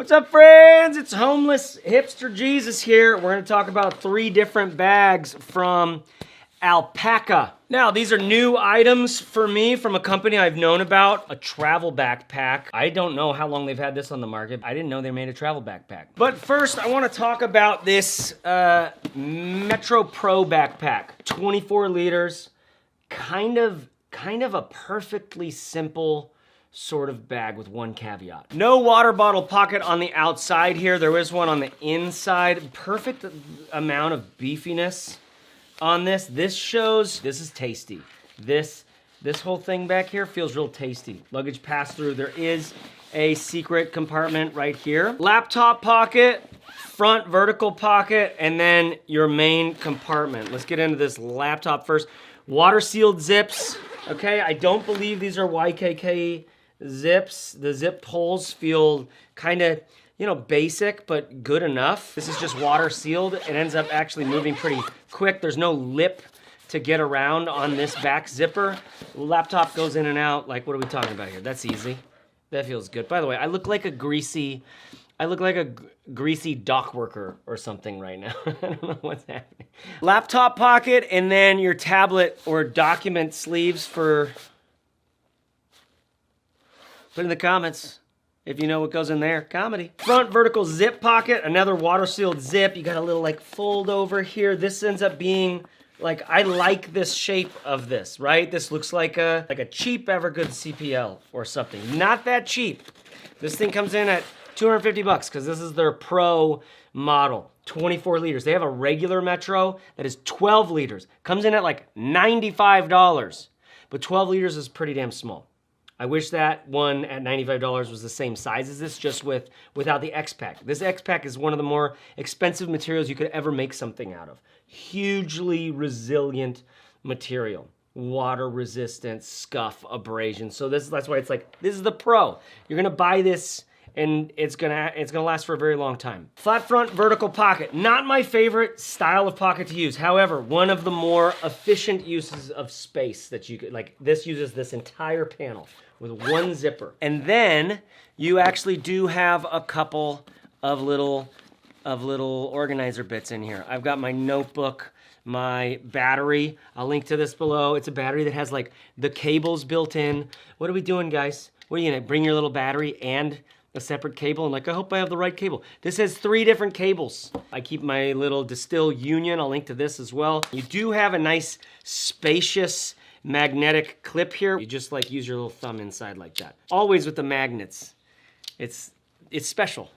What's up, friends? It's Homeless Hipster Jesus here. We're going to talk about 3 different bags from Alpaka. Now, these are new items for me from a company I've known about, a travel backpack. I don't know how long they've had this on the market. I didn't know they made a travel backpack. But first, I want to talk about this Metro Pro backpack. 24 liters, kind of a perfectly simple sort of bag with one caveat. No water bottle pocket on the outside here. There is one on the inside. Perfect amount of beefiness on this. This shows, this is tasty. This whole thing back here feels real tasty. Luggage pass through. There is a secret compartment right here. Laptop pocket, front vertical pocket, and then your main compartment. Let's get into this laptop first. Water sealed zips. Okay, I don't believe these are YKK zips. The zip holes feel kind of, basic, but good enough. This is just water sealed. It ends up actually moving pretty quick. There's no lip to get around on this back zipper. Laptop goes in and out. Like, what are we talking about here? That's easy. That feels good. By the way, I look like a greasy dock worker or something right now. I don't know what's happening. Laptop pocket, and then your tablet or document sleeves for... Put in the comments if you know what goes in there. Comedy. Front vertical zip pocket, another water sealed zip. You got a little fold over here. This ends up being I like this shape of this, right? This looks like a cheap Evergood CPL or something. Not that cheap. This thing comes in at $250 because this is their Pro model. 24 liters. They have a regular Metro that is 12 liters. Comes in at $95. But 12 liters is pretty damn small. I wish that one at $95 was the same size as this, just without the X-Pack. This X-Pack is one of the more expensive materials you could ever make something out of. Hugely resilient material. Water resistant, scuff, abrasion. So that's why it's this is the Pro. You're gonna buy this and it's gonna last for a very long time. Flat front vertical pocket. Not my favorite style of pocket to use. However, one of the more efficient uses of space that you could, this uses this entire panel with one zipper. And then you actually do have a couple of little organizer bits in here. I've got my notebook, my battery. I'll link to this below. It's a battery that has the cables built in. What are we doing, guys? What are you gonna bring your little battery and a separate cable? And I hope I have the right cable. This has 3 different cables. I keep my little Distil Union. I'll link to this as well. You do have a nice spacious magnetic clip here. You just use your little thumb inside like that. Always with the magnets. It's special.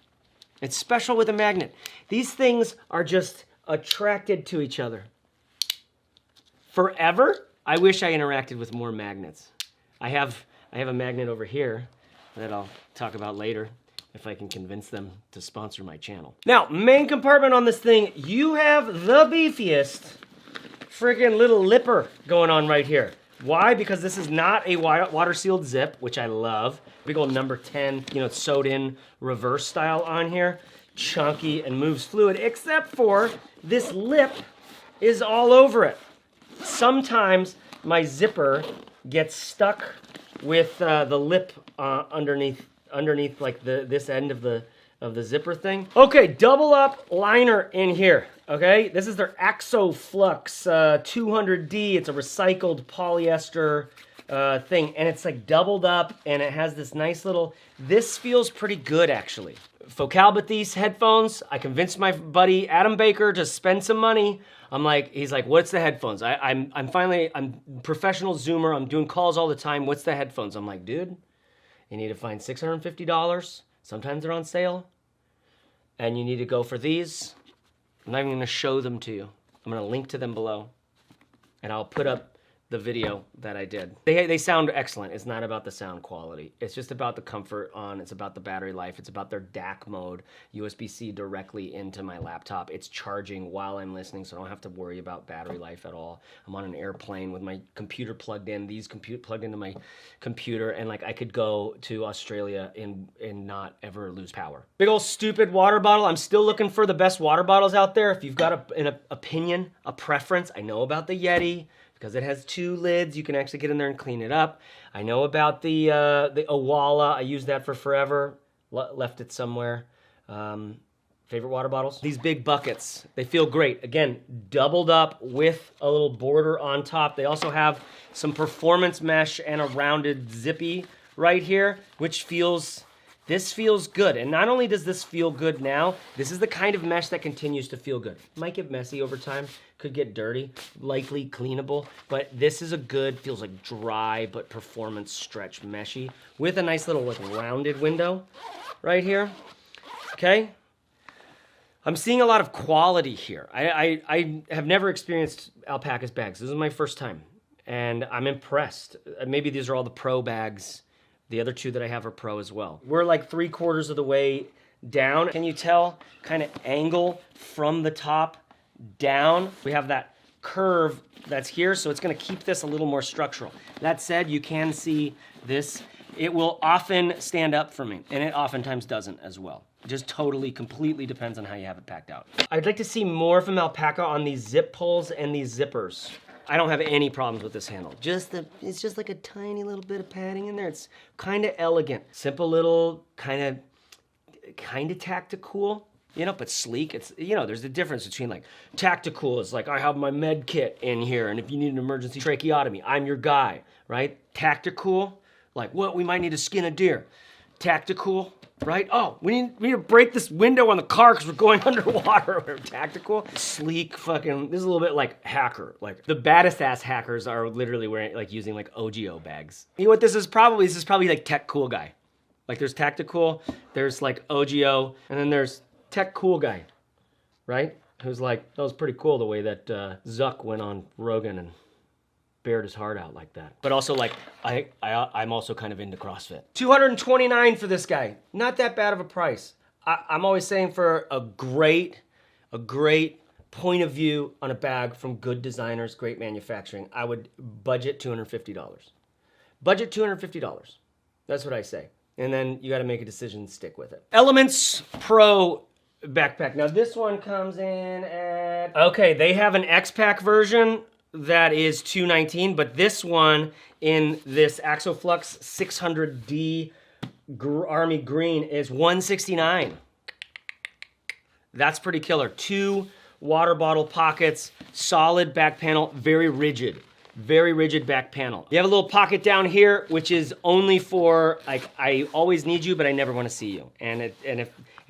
It's special with a magnet. These things are just attracted to each other. Forever, I wish I interacted with more magnets. I have a magnet over here that I'll talk about later if I can convince them to sponsor my channel. Now, main compartment on this thing, you have the beefiest friggin' little lipper going on right here. Why? Because this is not a water sealed zip, which I love. Big old number 10, sewed in reverse style on here. Chunky and moves fluid, except for this lip is all over it. Sometimes my zipper gets stuck with the lip underneath this end of the zipper thing. Okay, double up liner in here. Okay, this is their Axoflux 200D. It's a recycled polyester thing, and it's doubled up, and it has this nice little. This feels pretty good actually. Bathys headphones. I convinced my buddy Adam Baker to spend some money. He's like, what's the headphones? I'm professional Zoomer. I'm doing calls all the time. What's the headphones? I'm like, dude, you need to find $650. Sometimes they're on sale. And you need to go for these. I'm not even gonna show them to you. I'm gonna link to them below. And I'll put up the video that I did. They sound excellent. It's not about the sound quality. It's just about the comfort it's about the battery life. It's about their DAC mode, USB-C directly into my laptop. It's charging while I'm listening, so I don't have to worry about battery life at all. I'm on an airplane with my computer plugged in, plugged into my computer, and I could go to Australia and not ever lose power. Big old stupid water bottle. I'm still looking for the best water bottles out there. If you've got an opinion, a preference, I know about the Yeti, because it has 2 lids. You can actually get in there and clean it up. I know about the Owala. I use that for forever. left it somewhere. Favorite water bottles? These big buckets, they feel great. Again, doubled up with a little border on top. They also have some performance mesh and a rounded zippy right here, which this feels good. And not only does this feel good now, this is the kind of mesh that continues to feel good. Might get messy over time, could get dirty, likely cleanable, but this is a good, feels like dry, but performance stretch meshy with a nice little like rounded window right here, okay? I'm seeing a lot of quality here. I have never experienced Alpaka's bags. This is my first time, and I'm impressed. Maybe these are all the pro bags. The other two that I have are pro as well. We're like 3/4 of the way down. Can you tell? Kind of angle from the top down. We have that curve that's here, so it's gonna keep this a little more structural. That said, you can see this. It will often stand up for me, and it oftentimes doesn't as well. It just totally, completely depends on how you have it packed out. I'd like to see more from Alpaka on these zip pulls and these zippers. I don't have any problems with this handle. It's just like a tiny little bit of padding in there. It's kind of elegant. Simple little, kind of tactical, you know, but sleek. It's, you know, there's a difference between like tactical is like I have my med kit in here, and if you need an emergency tracheotomy, I'm your guy, right? Tactical, like what, we might need to skin a deer. Tactical, right? Oh, we need to break this window on the car because we're going underwater. Or tactical, sleek, fucking. This is a little bit like hacker. Like the baddest ass hackers are literally wearing, like using like OGO bags. You know what this is probably? This is probably like tech cool guy. Like there's tactical, there's like OGO, and then there's tech cool guy, right? Who's like, that was pretty cool the way that Zuck went on Rogan and bared his heart out like that. But also like, I'm also kind of into CrossFit. $229 for this guy. Not that bad of a price. I'm always saying for a great point of view on a bag from good designers, great manufacturing, I would budget $250. Budget $250. That's what I say. And then you gotta make a decision and stick with it. Elements Pro backpack. Now this one comes in at, okay, they have an X-Pack version that is $219, but this one in this Axoflux 600D Army Green is $169. That's pretty killer. 2 water bottle pockets, solid back panel, very rigid back panel. You have a little pocket down here, which is only for, like, I always need you, but I never want to see you. And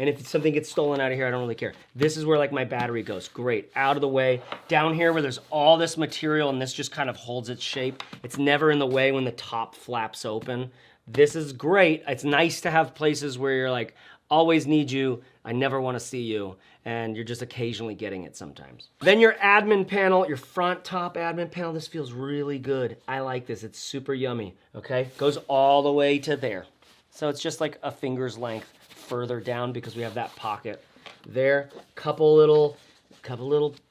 if something gets stolen out of here, I don't really care. This is where like my battery goes. Great, out of the way. Down here where there's all this material and this just kind of holds its shape. It's never in the way when the top flaps open. This is great. It's nice to have places where you're like, always need you, I never want to see you, and you're just occasionally getting it sometimes. Then your admin panel, your front top admin panel, this feels really good. I like this, it's super yummy, okay? Goes all the way to there. So it's just like a finger's length further down because we have that pocket there. Couple little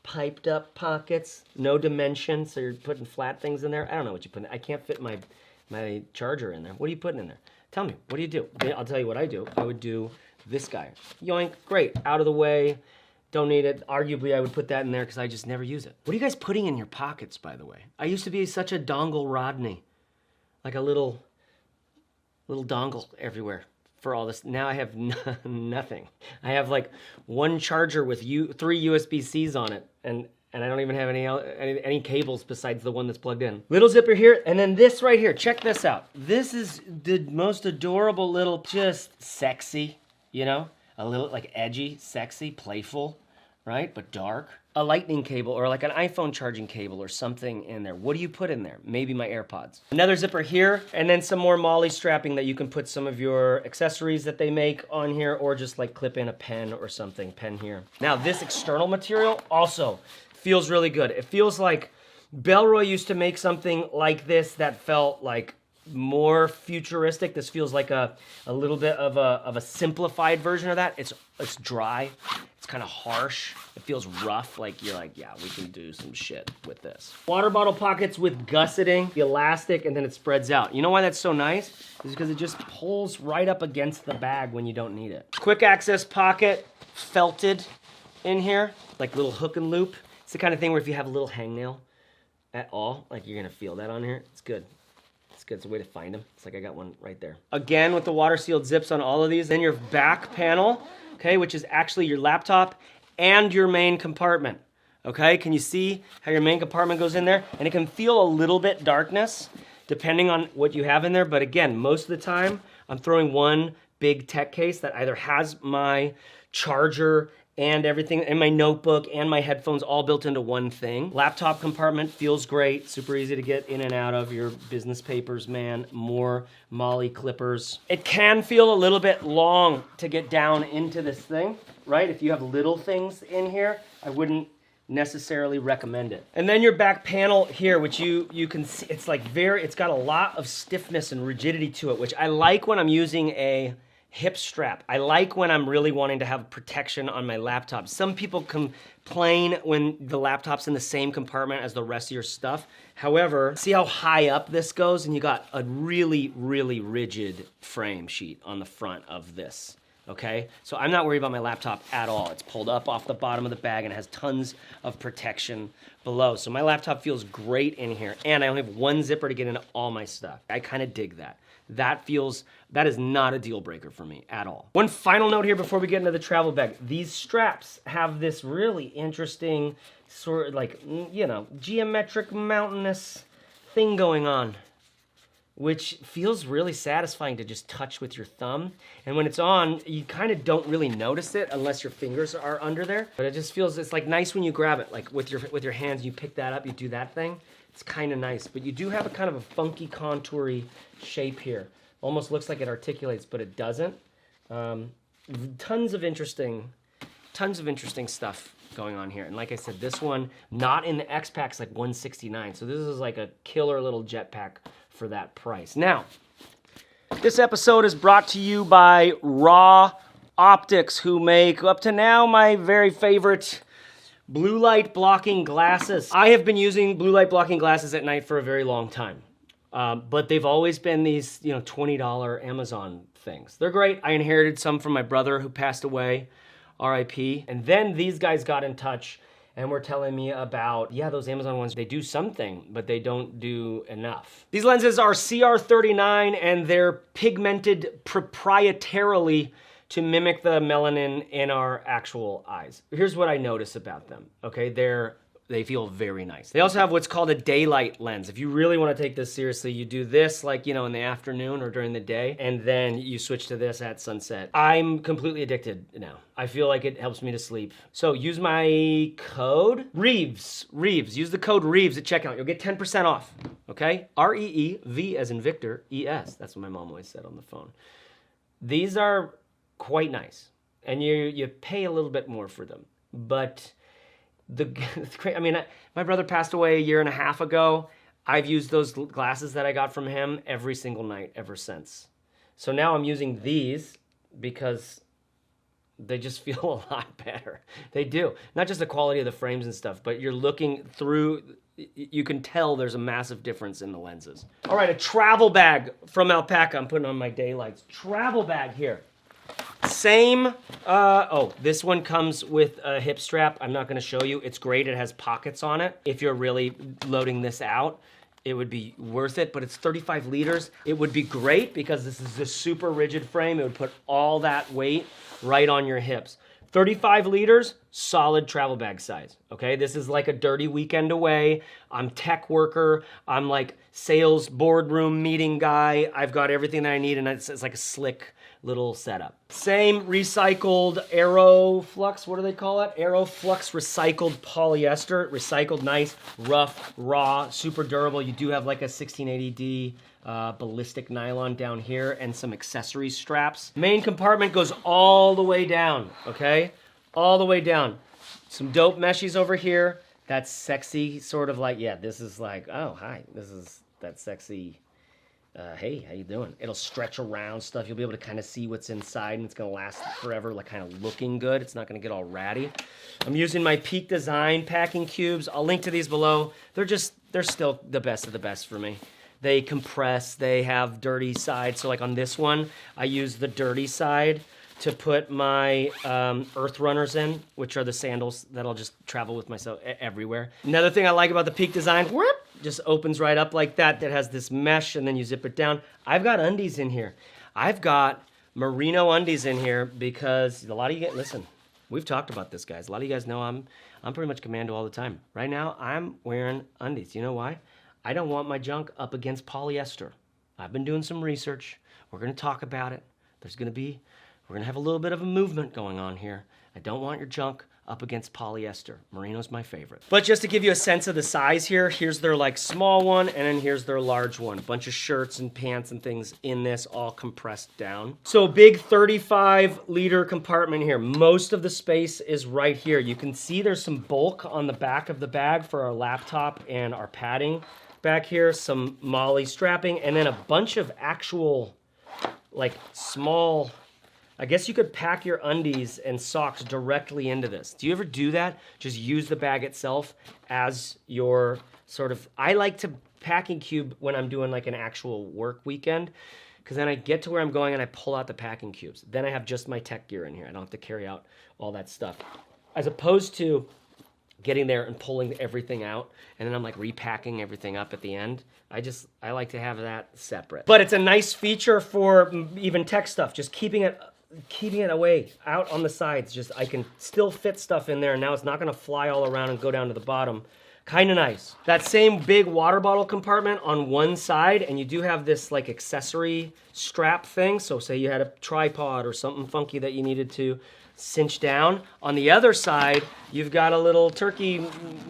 piped up pockets, no dimension, so you're putting flat things in there. I don't know what you put in. I can't fit my charger in there. What are you putting in there? Tell me, what do you do? I'll tell you what I do. I would do this guy. Yoink, great, out of the way. Don't need it. Arguably, I would put that in there because I just never use it. What are you guys putting in your pockets, by the way? I used to be such a dongle Rodney. Like a little dongle everywhere for all this. Now I have nothing. I have like one charger with 3 USB-Cs on it, and I don't even have any cables besides the one that's plugged in. Little zipper here, and then this right here. Check this out. This is the most adorable little, just sexy, you know? A little like edgy, sexy, playful, right? But dark. A lightning cable or like an iPhone charging cable or something in there. What do you put in there? Maybe my AirPods. Another zipper here, and then some more MOLLE strapping that you can put some of your accessories that they make on here, or just like clip in a pen or something, pen here. Now this external material also feels really good. It feels like Bellroy used to make something like this that felt like more futuristic. This feels like a little bit of a simplified version of that. It's dry. It's kind of harsh. It feels rough. Like you're like, yeah, we can do some shit with this. Water bottle pockets with gusseting, the elastic, and then it spreads out. You know why that's so nice? Is because it just pulls right up against the bag when you don't need it. Quick access pocket, felted in here, like little hook and loop. It's the kind of thing where if you have a little hangnail at all, like you're gonna feel that on here. It's good. It's good. It's a way to find them. It's like I got one right there. Again, with the water sealed zips on all of these. Then your back panel, okay, which is actually your laptop and your main compartment. Okay, can you see how your main compartment goes in there? And it can feel a little bit darkness depending on what you have in there. But again, most of the time, I'm throwing one big tech case that either has my charger and everything, and my notebook and my headphones all built into one thing. Laptop compartment feels great, super easy to get in and out of. Your business papers, man, more Molly clippers. It can feel a little bit long to get down into this thing, right? If you have little things in here, I wouldn't necessarily recommend it. And then your back panel here, which you can see, it's like it's got a lot of stiffness and rigidity to it, which I like when I'm using a hip strap. I like when I'm really wanting to have protection on my laptop. Some people complain when the laptop's in the same compartment as the rest of your stuff. However, see how high up this goes? And you got a really, really rigid frame sheet on the front of this. Okay, so I'm not worried about my laptop at all. It's pulled up off the bottom of the bag and it has tons of protection below. So my laptop feels great in here, and I only have one zipper to get into all my stuff. I kind of dig that. That is not a deal breaker for me at all. One final note here before we get into the travel bag. These straps have this really interesting sort of like, you know, geometric mountainous thing going on, which feels really satisfying to just touch with your thumb. And when it's on, you kind of don't really notice it unless your fingers are under there. But it just feels, it's like nice when you grab it, like with your hands, you pick that up, you do that thing. It's kind of nice, but you do have a kind of a funky contoury shape here. Almost looks like it articulates, but it doesn't. Tons of interesting stuff going on here. And like I said, this one, not in the X Pack's like $169. So this is like a killer little jetpack for that price. Now, this episode is brought to you by Raw Optics, who make, up to now, my very favorite blue light blocking glasses. I have been using blue light blocking glasses at night for a very long time. But they've always been these, you know, $20 Amazon things. They're great. I inherited some from my brother who passed away, RIP. And then these guys got in touch and were telling me about, yeah, those Amazon ones, they do something, but they don't do enough. These lenses are CR39 and they're pigmented proprietarily to mimic the melanin in our actual eyes. Here's what I notice about them, okay? They feel very nice. They also have what's called a daylight lens. If you really want to take this seriously, you do this like, you know, in the afternoon or during the day, and then you switch to this at sunset. I'm completely addicted now. I feel like it helps me to sleep. So use my code, Reeves. Use the code Reeves at checkout. You'll get 10% off, okay? R-E-E-V as in Victor, E-S. That's what my mom always said on the phone. These are quite nice, and you pay a little bit more for them, but my brother passed away a year and a half ago. I've used those glasses that I got from him every single night ever since. So now I'm using these because they just feel a lot better. They do. Not just the quality of the frames and stuff, but you're looking through, you can tell there's a massive difference in the lenses. All right, a travel bag from Alpaka. I'm putting on my daylights. Travel bag here. Same, this one comes with a hip strap. I'm not gonna show you. It's great, it has pockets on it. If you're really loading this out, it would be worth it, but it's 35 liters. It would be great because this is a super rigid frame. It would put all that weight right on your hips. 35 liters, solid travel bag size, okay? This is like a dirty weekend away. I'm tech worker. I'm like sales boardroom meeting guy. I've got everything that I need, and it's like a slick little setup. Same recycled Aeroflux, what do they call it? Aeroflux recycled polyester. Recycled, nice, rough, raw, super durable. You do have like a 1680D ballistic nylon down here and some accessory straps. Main compartment goes all the way down, okay? All the way down. Some dope meshies over here. That's sexy, sort of like, yeah, this is like, oh, hi. This is that sexy, hey, how you doing? It'll stretch around stuff. You'll be able to kind of see what's inside, and it's gonna last forever, like kind of looking good. It's not gonna get all ratty. I'm using my Peak Design packing cubes. I'll link to these below. They're still the best of the best for me. They compress, they have dirty sides. So like on this one, I use the dirty side to put my Earth Runners in, which are the sandals that I'll just travel with myself everywhere. Another thing I like about the Peak Design, just opens right up like that. That has this mesh, and then you zip it down. I've got undies in here. I've got merino undies in here because a lot of you get, listen, we've talked about this, guys. A lot of you guys know I'm pretty much commando all the time. Right now, I'm wearing undies. You know why? I don't want my junk up against polyester. I've been doing some research. We're going to talk about it. We're going to have a little bit of a movement going on here. I don't want your junk up against polyester. Merino's my favorite. But just to give you a sense of the size here, here's their like small one, and then here's their large one. A bunch of shirts and pants and things in this, all compressed down. So big 35-liter compartment here. Most of the space is right here. You can see there's some bulk on the back of the bag for our laptop and our padding back here, some MOLLE strapping, and then a bunch of actual like small, I guess you could pack your undies and socks directly into this. Do you ever do that? Just use the bag itself as your sort of, I like to packing cube when I'm doing like an actual work weekend, because then I get to where I'm going and I pull out the packing cubes. Then I have just my tech gear in here. I don't have to carry out all that stuff. As opposed to getting there and pulling everything out, and then I'm like repacking everything up at the end. I like to have that separate. But it's a nice feature for even tech stuff, just keeping it away out on the sides. Just I can still fit stuff in there, and now it's not gonna fly all around and go down to the bottom. Kind of nice. That same big water bottle compartment on one side, and you do have this like accessory strap thing. So say you had a tripod or something funky that you needed to cinch down. On the other side, you've got a little turkey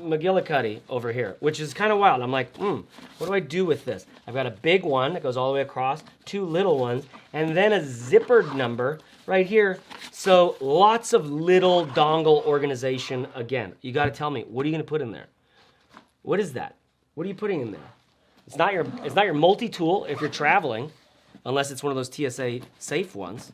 McGillicuddy over here, which is kind of wild. I'm like, what do I do with this? I've got a big one that goes all the way across, two little ones, and then a zippered number right here. So lots of little dongle organization. Again, you got to tell me, what are you going to put in there? What is that? What are you putting in there? It's not your multi-tool if you're traveling, unless it's one of those TSA safe ones.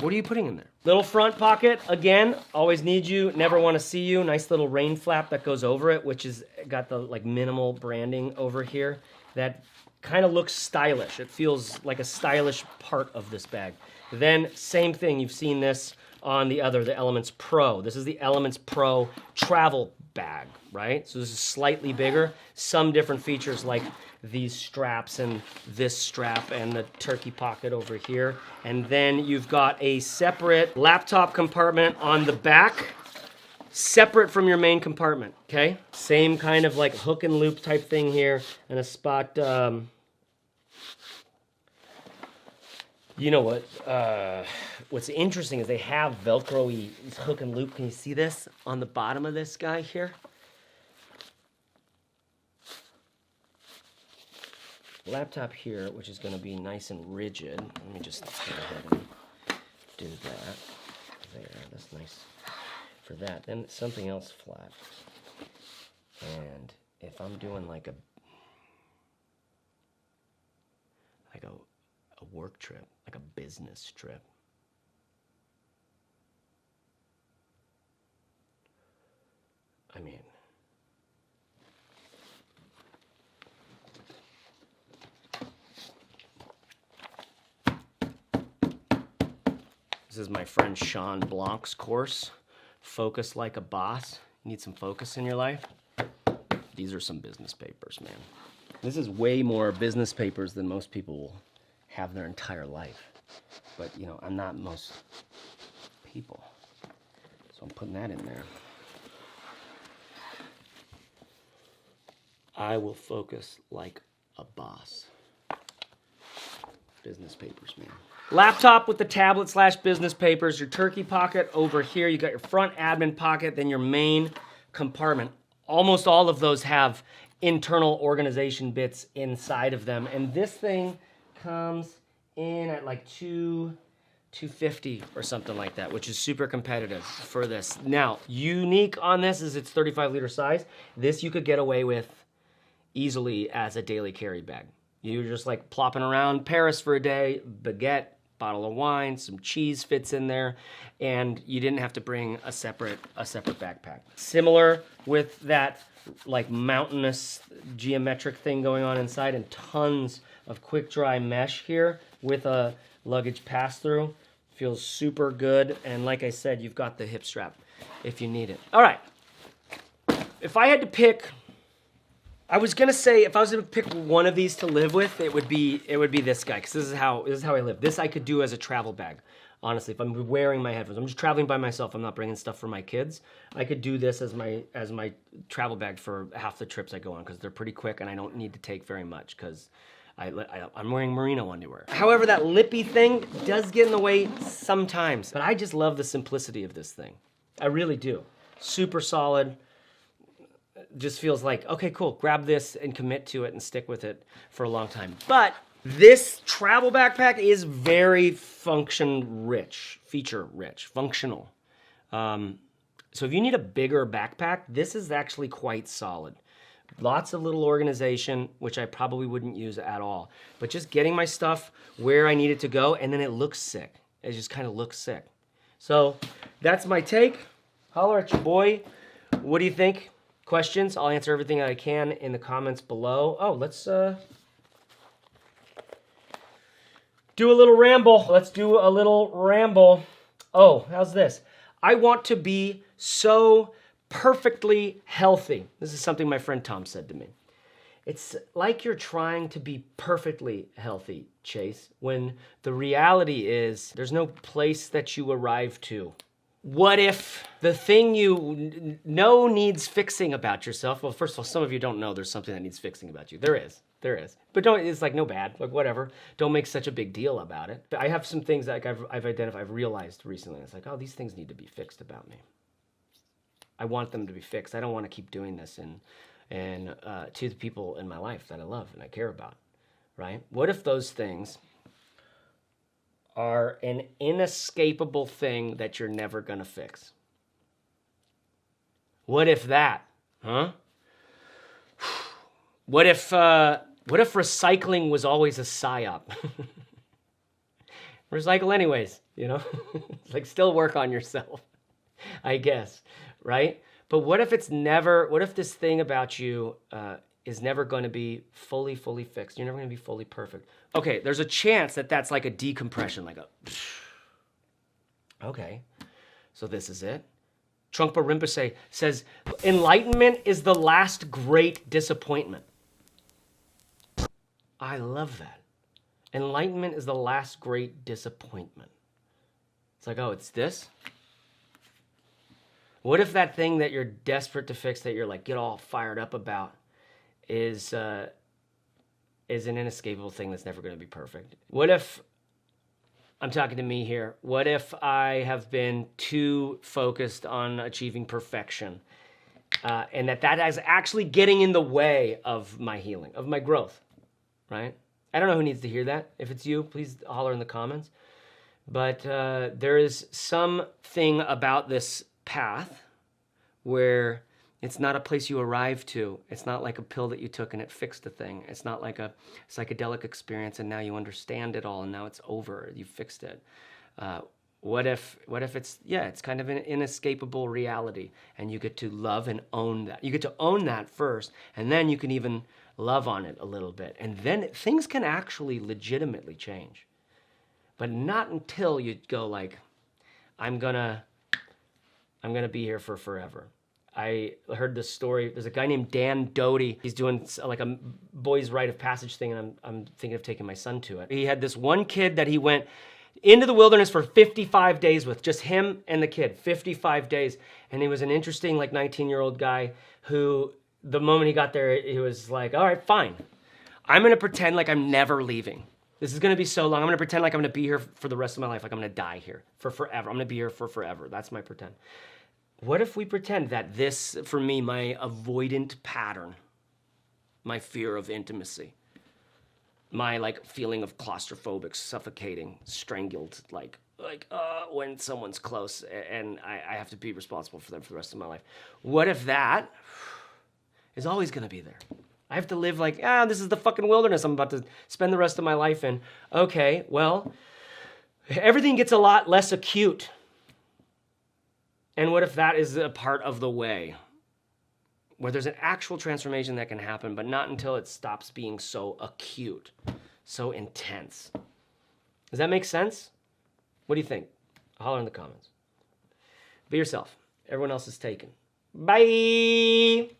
What are you putting in there? Little front pocket, again, always need you, never want to see you. Nice little rain flap that goes over it, which is got the like minimal branding over here. That kind of looks stylish. It feels like a stylish part of this bag. Then same thing, you've seen this on the Elements Pro. This is the Elements Pro travel bag, right? So this is slightly bigger. Some different features like these straps and this strap and the turkey pocket over here. And then you've got a separate laptop compartment on the back, separate from your main compartment, okay? Same kind of like hook and loop type thing here, and a spot, you know what, what's interesting is they have Velcro-y hook and loop. Can you see this on the bottom of this guy here? Laptop here, which is going to be nice and rigid. Let me just go ahead and do that. There, that's nice for that. Then something else flat. And if I'm doing like a work trip, like a business trip, I mean, this is my friend Sean Blanc's course, Focus Like a Boss. Need some focus in your life? These are some business papers, man. This is way more business papers than most people will have their entire life. But, you know, I'm not most people. So I'm putting that in there. I will focus like a boss. Business papers, man. Laptop with the tablet / business papers, your turkey pocket over here. You got your front admin pocket, then your main compartment. Almost all of those have internal organization bits inside of them. And this thing comes in at like $250 or something like that, which is super competitive for this. Now, unique on this is it's 35-liter size. This you could get away with easily as a daily carry bag. You're just like plopping around Paris for a day, baguette, bottle of wine, some cheese fits in there, and you didn't have to bring a separate backpack. Similar with that like mountainous geometric thing going on inside, and tons of quick dry mesh here with a luggage pass-through. Feels super good, and like I said, you've got the hip strap if you need it. All right, if I had to pick I was gonna say if I was gonna pick one of these to live with, it would be this guy, because this is how I live. This I could do as a travel bag. Honestly, if I'm wearing my headphones, I'm just traveling by myself. I'm not bringing stuff for my kids. I could do this as my travel bag for half the trips I go on, because they're pretty quick and I don't need to take very much because I'm wearing merino underwear. However, that lippy thing does get in the way sometimes, but I just love the simplicity of this thing. I really do. Super solid. Just feels like, okay, cool, grab this and commit to it and stick with it for a long time. But this travel backpack is very function-rich, feature-rich, functional. So if you need a bigger backpack, this is actually quite solid. Lots of little organization, which I probably wouldn't use at all. But just getting my stuff where I need it to go, and then it looks sick. It just kind of looks sick. So that's my take. Holler at your boy. What do you think? Questions? I'll answer everything that I can in the comments below. Oh, let's do a little ramble. Let's do a little ramble. Oh, how's this? I want to be so perfectly healthy. This is something my friend Tom said to me. It's like you're trying to be perfectly healthy, Chase, when the reality is there's no place that you arrive to. What if the thing you know needs fixing about yourself? Well, first of all, some of you don't know there's something that needs fixing about you. There is. But don't, it's like no bad, like whatever. Don't make such a big deal about it. I have some things that I've identified, I've realized recently. It's like, oh, these things need to be fixed about me. I want them to be fixed. I don't want to keep doing this and to the people in my life that I love and I care about, right? What if those things are an inescapable thing that you're never gonna fix? What if that, huh? What if recycling was always a psyop? Recycle anyways, you know? Like still work on yourself, I guess, right? But what if this thing about you is never going to be fully fixed? You're never going to be fully perfect. Okay, there's a chance that that's like a decompression, like a, okay, so this is it. Trungpa Rinpoche says, enlightenment is the last great disappointment. I love that. Enlightenment is the last great disappointment. It's like, oh, it's this? What if that thing that you're desperate to fix, that you're like, get all fired up about, is an inescapable thing that's never going to be perfect? What if, I'm talking to me here, what if I have been too focused on achieving perfection and that is actually getting in the way of my healing, of my growth, right? I don't know who needs to hear that. If it's you, please holler in the comments. But there is something about this path where it's not a place you arrive to. It's not like a pill that you took and it fixed a thing. It's not like a psychedelic experience and now you understand it all and now it's over. You fixed it. What if it's, yeah, it's kind of an inescapable reality and you get to love and own that. You get to own that first and then you can even love on it a little bit. And then things can actually legitimately change. But not until you go like, I'm gonna be here for forever. I heard this story. There's a guy named Dan Doty. He's doing like a boys' rite of passage thing, and I'm thinking of taking my son to it. He had this one kid that he went into the wilderness for 55 days with, just him and the kid, 55 days. And he was an interesting, like 19-year-old guy who, the moment he got there, he was like, all right, fine. I'm gonna pretend like I'm never leaving. This is gonna be so long. I'm gonna pretend like I'm gonna be here for the rest of my life, like I'm gonna die here for forever. I'm gonna be here for forever. That's my pretend. What if we pretend that this, for me, my avoidant pattern, my fear of intimacy, my like feeling of claustrophobic, suffocating, strangled, like when someone's close and I have to be responsible for them for the rest of my life. What if that is always gonna be there? I have to live like, this is the fucking wilderness I'm about to spend the rest of my life in. Okay, well, everything gets a lot less acute. And what if that is a part of the way? Where there's an actual transformation that can happen, but not until it stops being so acute, so intense. Does that make sense? What do you think? Holler in the comments. Be yourself. Everyone else is taken. Bye!